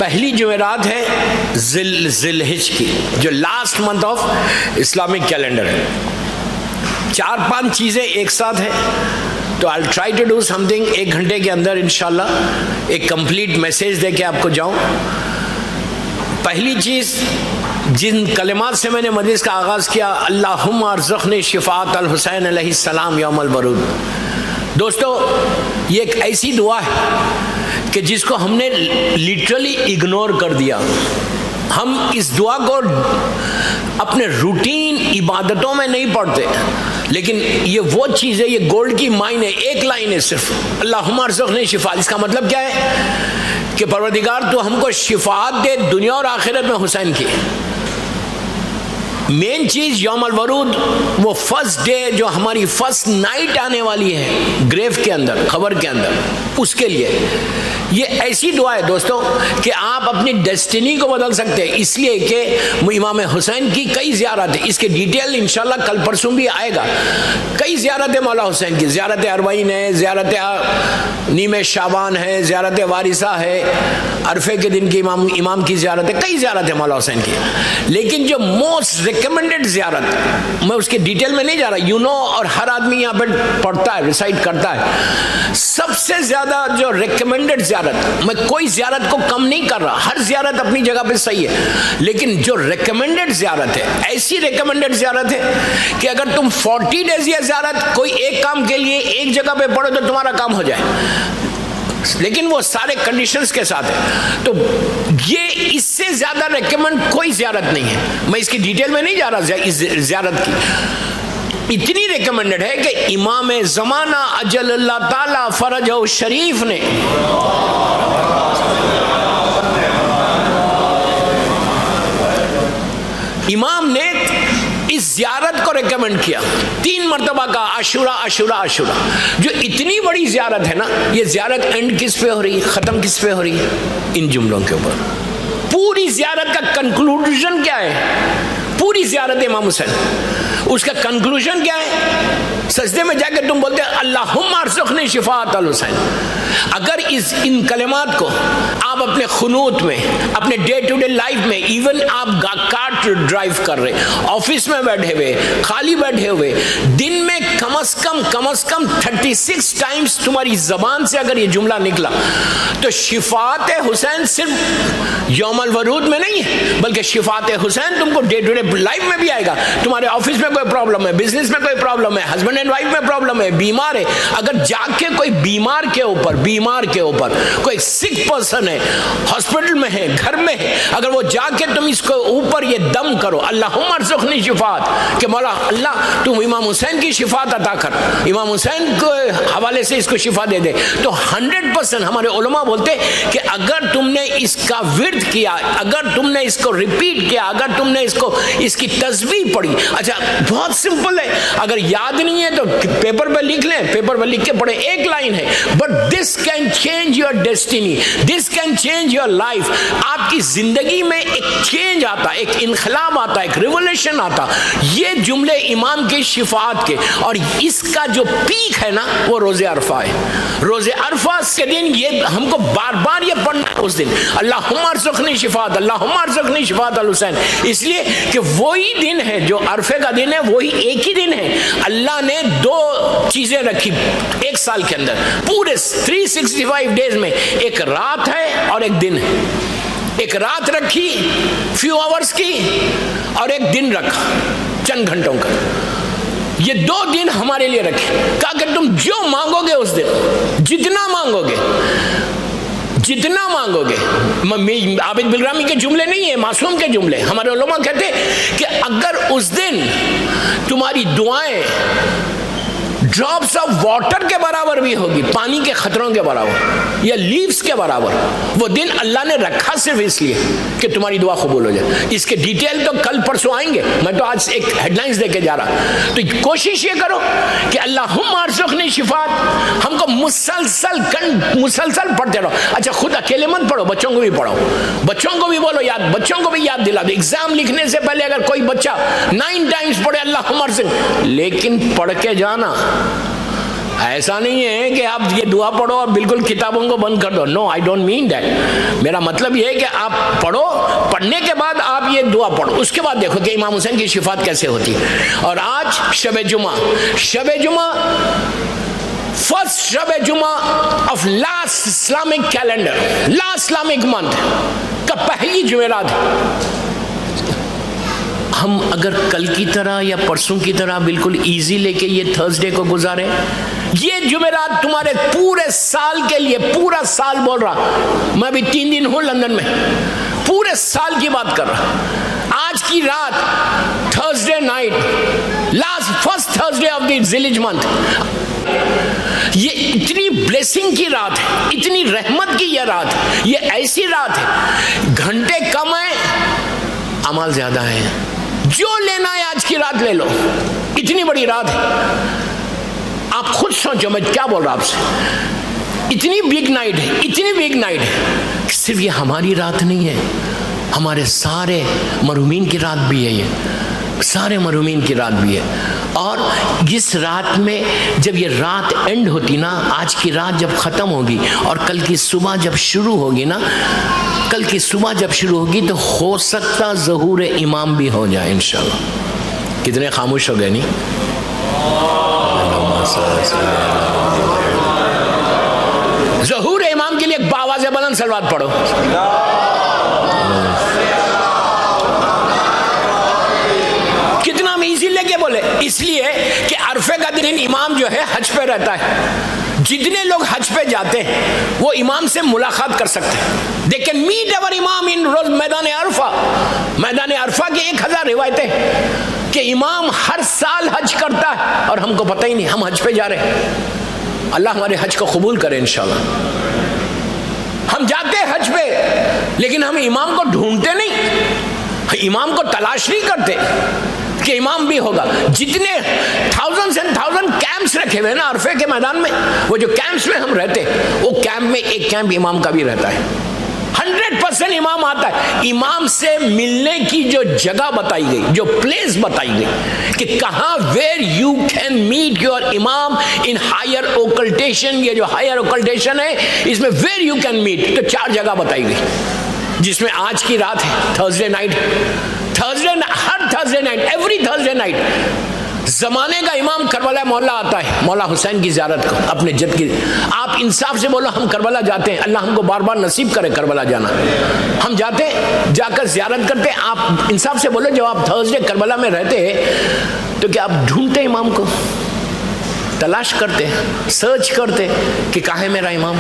پہلی جمعرات ہے ذی الحج کی، جو last month of Islamic calendar ہے. 4-5 چیزیں ایک ساتھ ہیں، تو I'll try to do something 1 گھنٹے کے اندر انشاءاللہ ایک کمپلیٹ میسیج دے کے آپ کو جاؤں. پہلی چیز جن کلمات سے میں نے مجلس کا آغاز کیا، اللہم ارزقنی شفاعت الحسین علیہ السلام یوم الورود. دوستو یہ ایک ایسی دعا ہے کہ جس کو ہم نے لٹرلی اگنور کر دیا. ہم اس دعا کو اپنے روٹین عبادتوں میں نہیں پڑھتے، لیکن یہ وہ چیز ہے، یہ گولڈ کی مائن ہے. ایک لائن ہے صرف، اللہم ارزقنی شفاعت. اس کا مطلب کیا ہے کہ پروردگار تو ہم کو شفاعت دے دنیا اور آخرت میں حسین کی. مین چیز یوم الورود، وہ فرسٹ ڈے جو ہماری فرسٹ نائٹ آنے والی ہے گریو کے اندر، قبر کے اندر، اس کے لیے یہ ایسی دعا ہے دوستوں کہ آپ اپنی ڈیسٹینی کو بدل سکتے ہیں. اس لیے کہ امام حسین کی کئی زیارت ہیں، اس کے ڈیٹیل انشاءاللہ کل پرسوں بھی آئے گا. کئی زیارت مولا حسین کی، زیارت اربعین ہے، زیارت نیم شعبان ہے، زیارت وارثہ ہے، عرفے کے دن کی امام کی زیارت ہے، کئی زیارت ہے مولا حسین کی. لیکن جو موسٹ ریکمینڈڈ زیارت، میں اس کے ڈیٹیل میں نہیں جا رہا، اور ہر آدمی یہاں پہ پڑھتا ہے، ریسائٹ کرتا ہے. سب سے زیادہ جو ریکمینڈڈ زیارت، میں کوئی زیارت کو کم نہیں کر رہا، ہر زیارت اپنی جگہ پہ صحیح ہے، لیکن جو ریکمینڈڈ زیارت ہے، ایسی ریکمینڈڈ زیارت ہے کہ اگر تم 40 ڈیز یہ زیارت کوئی ایک کام کے لیے ایک جگہ پہ پڑھو تو تمہارا کام ہو جائے، لیکن وہ سارے کنڈیشنز کے ساتھ ہے. تو یہ اس سے زیادہ ریکمینڈ کوئی زیارت نہیں ہے. میں اس کی ڈیٹیل میں نہیں جا رہا اس زیارت کی. اتنی ریکمینڈڈ ہے کہ امام زمانہ اجل اللہ تعالی فرجہ شریف نے امام نے اس زیارت کو ریکمینڈ کیا 3 مرتبہ کا، عاشورہ عاشورہ عاشورہ. جو اتنی بڑی زیارت ہے نا، یہ زیارت اینڈ کس پہ ہو رہی ہے، ختم کس پہ ہو رہی ہے؟ ان جملوں کے اوپر. پوری زیارت کا کنکلوژن کیا ہے؟ پوری زیارت امام حسین، اس کا کنکلوژن کیا ہے؟ سجدے میں جا کے تم بولتے ہیں اللہم ارزقنی شفاعت الحسین. اگر ان کلمات کو آپ اپنے خنوت میں، اپنے ڈے ٹو ڈے لائف میں، ایون آپ کار ڈرائیو کر رہے، آفس میں بیٹھے ہوئے، خالی بیٹھے ہوئے، دن میں کم از کم 36 ٹائمز تمہاری زبان سے اگر یہ جملہ نکلا، تو شفاعت حسین صرف یوم الورود میں نہیں ہے، بلکہ شفاعت حسین تم کو ڈے ٹو ڈے لائف میں بھی آئے گا. تمہارے آفس میں کوئی پرابلم ہے، بزنس میں کوئی پرابلم ہے، ہسبینڈ اینڈ وائف میں پرابلم ہے، بیمار ہے، اگر جا کے کوئی بیمار کے اوپر کوئی سک پرسن ہے، ہاسپٹل میں ہے، گھر میں ہے، اگر وہ جا کے تم اس کو اوپر یہ دم کرو اللہم ارزقنی شفاعت، کہ مولا اللہ تم امام حسین کی شفاعت عطا کر، امام حسین کے حوالے سے اس کو شفا دے دے، تو 100% ہمارے علماء بولتے کہ اگر تم نے اس کا ورد کیا، اگر تم نے اس کو ریپیٹ کیا، اگر تم نے اس کی تسبیح پڑھی. اچھا بہت سمپل ہے، اگر یاد نہیں ہے تو پیپر پہ لکھ لیں، پیپر پہ لکھ کے پڑھیں، ایک لائن ہے، but this can change your destiny, this can change your life. آپ کی زندگی میں ایک چینج آتا، ایک انقلاب آتا، ایک ریولیوشن آتا. یہ جملے امام کی شفاعت کے، اور اس کا جو پیک ہے نا وہ روز عرفہ ہے. روز عرفہ کے دن یہ ہم کو بار بار یہ پڑھنا ہے اس دن، اللہم ارزقنی شفاعت، اللہم ارزقنی شفاعت الحسین. اس لیے کہ وہی دن ہے جو عرفے کا دن ہے، وہی ایک ہی دن ہے. اللہ نے 2 چیزیں رکھی ایک سال کے اندر، پورے 365 ڈیز میں، ایک رات ہے اور ایک دن ہے. ایک رات رکھی فیو آورز کی، اور ایک دن رکھا چند گھنٹوں کا. یہ 2 دن ہمارے لیے رکھے، کہا کہ تم جو مانگو گے اس دن، جتنا مانگو گے، عابد بلرامی کے جملے نہیں ہیں، معصوم کے جملے. ہمارے علماء کہتے ہیں کہ اگر اس دن تمہاری دعائیں ڈراپس آف واٹر کے برابر بھی ہوگی، پانی کے خطروں کے برابر یا لیوز کے برابر، وہ دن اللہ نے رکھا صرف اس لیے کہ تمہاری دعا قبول ہو جائے. اس کے ڈیٹیل تو کل پرسوں آئیں گے، میں تو آج ایک ہیڈ لائنز دے کے جا رہا. تو کوشش یہ کرو کہ اللہم ارزقنی شفاعت ہم کو مسلسل پڑھتے رہو. اچھا خود اکیلے مت پڑھو، بچوں کو بھی پڑھو، بچوں کو بھی بولو یاد، بچوں کو بھی یاد دلا دو. ایگزام لکھنے سے پہلے اگر کوئی بچہ 9 ٹائمز پڑھے اللہم ارزقنی، لیکن پڑھ کے جانا ایسا نہیں ہے کہ آپ یہ دعا پڑھو اور بالکل کتابوں کو بند کر دو. نو, آئی ڈونٹ مین دیٹ. میرا مطلب یہ ہے کہ آپ پڑھو, پڑھنے کے بعد آپ یہ دعا پڑھو, اس کے بعد دیکھو کہ امام حسین کی شفاعت کیسے ہوتی. اور آج شب جمعہ, فرسٹ شب جمعہ of last Islamic calendar, last Islamic month کا پہلی جمعرات ہے. ہم اگر کل کی طرح یا پرسوں کی طرح بالکل ایزی لے کے یہ تھرسڈے کو گزارے, یہ جمعرات تمہارے پورے سال کے لیے, پورا سال بول رہا, میں بھی 3 دن ہوں لندن میں, پورے سال کی بات کر رہا. آج کی رات Thursday night, last first Thursday of the ذیلحج منتھ, یہ اتنی بلیسنگ کی رات ہے, اتنی رحمت کی یہ رات ہے, یہ ایسی رات ہے, گھنٹے کم ہیں, عمل زیادہ ہے. جو لینا ہے آج کی رات لے لو, اتنی بڑی رات ہے. آپ خود سوچو میں کیا بول رہا آپ سے, اتنی بگ نائٹ ہے, اتنی بگ نائٹ ہے. صرف یہ ہماری رات نہیں ہے, ہمارے سارے مرحومین کی رات بھی ہے, یہ سارے مرحومین کی رات بھی ہے. اور اس رات میں جب یہ رات اینڈ ہوتی نا, آج کی رات جب ختم ہوگی اور کل کی صبح جب شروع ہوگی نا, کل کی صبح جب شروع ہوگی تو ہو سکتا ظہور امام بھی ہو جائے انشاءاللہ. کتنے خاموش ہو گئے نہیں. ظہور امام کے لیے ایک باواز بلند صلوات پڑھو. کتنا ایزی لے کے بولے, اس لیے کہ عرفے کا دن امام جو ہے حج پہ رہتا ہے. جتنے لوگ حج پہ جاتے ہیں وہ امام سے ملاقات کر سکتے ہیں. They can meet our امام in روز میدان عرفہ. میدان عرفہ کی 1000 روایتیں کہ امام ہر سال حج کرتا ہے اور ہم کو پتہ ہی نہیں, ہم حج پہ جا رہے ہیں. اللہ ہمارے حج کو قبول کرے انشاءاللہ. ہم جاتے ہیں حج پہ لیکن ہم امام کو ڈھونڈتے نہیں, امام کو تلاش نہیں کرتے کہ امام بھی ہوگا. جتنے تھاؤزنڈز اینڈ تھاؤزنڈ کیمپس رکھے ہوئے نا عرفے کے میدان میں, وہ جو کیمپس میں ہم رہتے, وہ کیمپ میں ایک کیمپ امام کا بھی رہتا ہے. 100% امام آتا ہے. امام سے ملنے کی جو جگہ بتائی گئی, جو پلیس بتائی گئی کہ کہاں where you can meet your امام ان ہائر اوکلٹیشن. یہ جو ہائر اوکلٹیشن ہے اس میں ویئر یو کین میٹ, تو 4 جگہ بتائی گئی, جس میں آج کی رات ہے تھرسڈے نائٹ. ہر Thursday night, every Thursday night زمانے کا امام کربلا مولا آتا ہے مولا حسین کی زیارت کو, اپنے جد کی. آپ انصاف سے بولو ہم کربلا جاتے ہیں, اللہ ہم کو بار بار نصیب کرے کربلا جانا. ہم جاتے ہیں, جا کر زیارت کرتے ہیں. آپ انصاف سے بولو جب آپ تھرسڈے کربلا میں رہتے ہیں تو کیا آپ ڈھونڈتے ہیں امام کو, تلاش کرتے, سرچ کرتے کہ کہاں ہے میرا امام.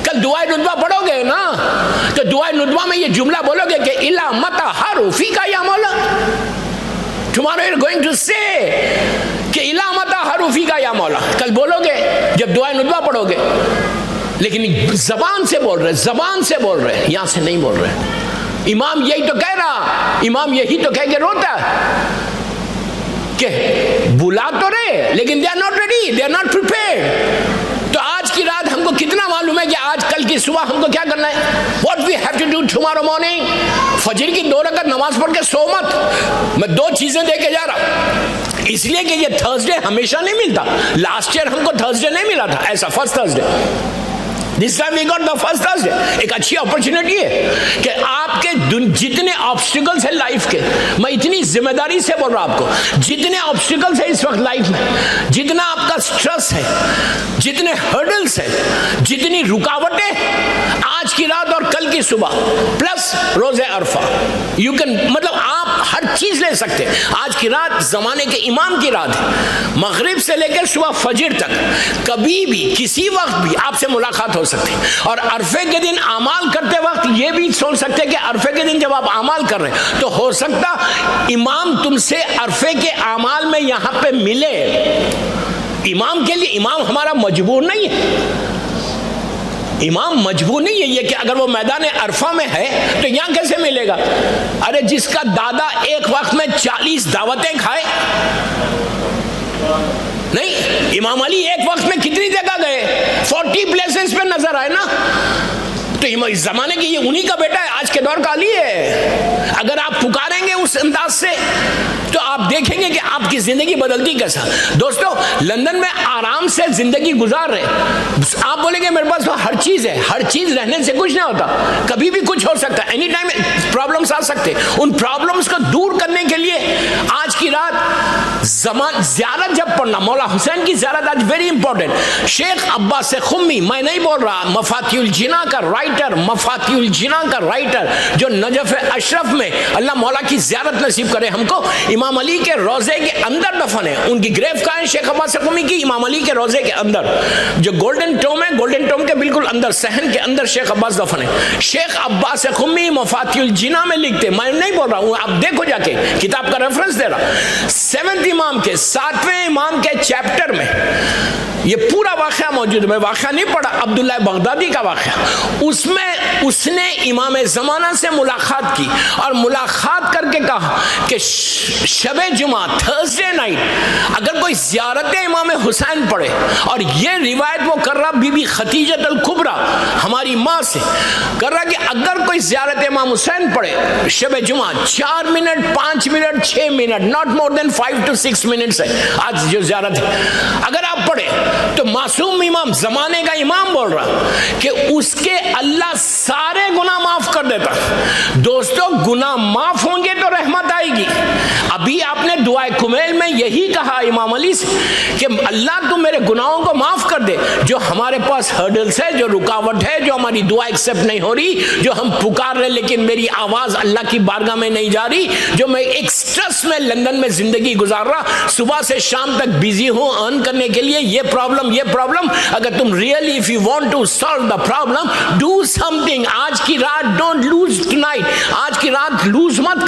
کل دعائے ندوہ پڑھو گے نا, تو دعائے ندوہ میں یہ جملہ بولو گے کہ الا متا حروفی کا یا مولا. Tomorrow you're going to say کہ الا متا حروفی کا یا مولا, کل بولو گے جب دعائے ندوہ پڑھو گے. لیکن زبان سے بول رہے, زبان سے بول رہے, یہاں سے نہیں بول رہے. امام یہی تو کہہ رہا, امام یہی تو کہہ کے روتا کہ بلا تو رہے لیکن they are not ready, they are not prepared. تو آج کی رات ہم کو کتنا معلوم ہے کہ آج کل کی صبح ہم کو کیا کرنا ہے. What we have to do tomorrow morning, فجر کی 2 رکعت نماز پڑھ کے سو مت. میں 2 چیزیں دے کے جا رہا ہوں, اس لیے کہ یہ تھرسڈے ہمیشہ نہیں ملتا. لاسٹ ایئر ہم کو تھرسڈے نہیں ملا تھا ایسا, first Thursday. This time we got the first Thursday. ایک اچھی اپرچونٹی ہے کہ آپ کے جتنے آبسٹیکلز ہیں لائف کے, میں اتنی ذمہ داری سے بول رہا ہوں آپ کو, جتنے آبسٹیکلز ہیں اس وقت لائف میں, جتنا آپ کا سٹریس ہے, جتنے ہرڈلز ہیں, جتنی رکاوٹیں, آج کی رات اور کل کی صبح plus rows Arfa, you can, مطلب آپ ہر چیز لے سکتے. آج کی رات زمانے کے امام کی رات ہے, مغرب سے لے کر صبح فجر تک کبھی بھی کسی وقت بھی آپ سے ملاقات ہو سکتی. اور عرفے کے دن اعمال کرتے وقت یہ بھی سوچ سکتے کہ عرفے کے دن جب آپ اعمال کر رہے ہیں تو ہو سکتا امام تم سے عرفے کے اعمال میں یہاں پہ ملے. امام کے لیے, امام ہمارا مجبور نہیں ہے, امام مجبور نہیں ہے یہ کہ اگر وہ میدان عرفہ میں ہے تو یہاں کیسے ملے گا. ارے جس کا دادا ایک وقت میں 40 دعوتیں کھائے نہیں, امام علی ایک وقت میں کتنی جگہ گئے, 40 پلیسز پہ نظر آئے نا. تو اس زمانے کی یہ انہی کا بیٹا ہے, آج کے دور کا علی ہے. اگر آپ پکاریں گے اس انداز سے تو آپ دیکھیں گے کہ آپ کی زندگی بدلتی کیسا. دوستو لندن میں آرام سے زندگی گزار رہے, آپ بولیں گے میرے پاس تو ہر چیز ہے, ہر چیز رہنے سے کچھ نہیں ہوتا, کبھی بھی کچھ ہو سکتا ہے, اینی ٹائم پرابلمس آ سکتے. ان پرابلمس کو دور کرنے کے لیے آج کی رات زیارت جب پڑھنا, مولا حسین کی زیارت آج ویری امپورٹنٹ. شیخ عباس خمی, میں نہیں بول رہا, مفاتیح الجنا کا رائٹر, مفاتیح الجنا کا رائٹر جو نجف اشرف میں, اللہ مولا کی زیارت نصیب کرے ہم کو, امام علی کے روضے کے اندر دفن ہے, ان کی گریو کہاں ہے شیخ عباس خمی کی, امام علی کے روضے کے اندر, جو گولڈن ٹوم ہے, گولڈن ٹوم کے بالکل اندر, صحن کے اندر شیخ عباس دفن ہے. شیخ عباس خمی مفاتیح الجنا میں لکھتے, میں نہیں بول رہا ہوں, آپ دیکھو جا کے, کتاب کا ریفرنس دے رہا, 7 امام کے 7ویں امام کے چیپٹر میں یہ پورا واقعہ موجود ہے. میں واقعہ نہیں پڑھا, عبداللہ بغدادی کا واقعہ, اس میں اس نے امام زمانہ سے ملاقات کی اور ملاقات کر کے کہا کہ شب جمعہ تھرسڈے نائٹ اگر کوئی زیارت امام حسین پڑھے, اور یہ روایت وہ کر رہا بی بی خدیجہ الکبریٰ ہماری ماں سے کر رہا کہ اگر کوئی زیارت امام حسین پڑھے شب جمعہ 4 minute 5 minute 6 minute, not more than 5 to 6 minutes ہے آج جو زیارت ہے, اگر آپ پڑھے تو معصوم امام, زمانے کا امام بول رہا کہ اس کے اللہ سارے گناہ معاف کر دیتا. دوستو گناہ معاف ہوں گے تو رحمت آئے گی. ابھی آپ نے دعائے کمیل میں یہی کہا امام علی سے کہ اللہ تو میرے گناہوں کو معاف کر دے, جو ہمارے پاس ہرڈلز ہے, جو رکاوٹ ہے, جو ہماری دعا ایکسپٹ نہیں ہو رہی, جو ہم پکار رہے لیکن میری آواز اللہ کی بارگاہ میں نہیں جا رہی, جو میں ایک سٹریس میں لندن میں زندگی گزار رہا, صبح سے شام تک بیزی ہوں ارن کرنے کے لیے, یہ پرابلم, اگر تم really if you want to solve the problem do something. آج کی رات ڈونٹ لوز ٹو نائٹ, آج کی رات لوز مت کر.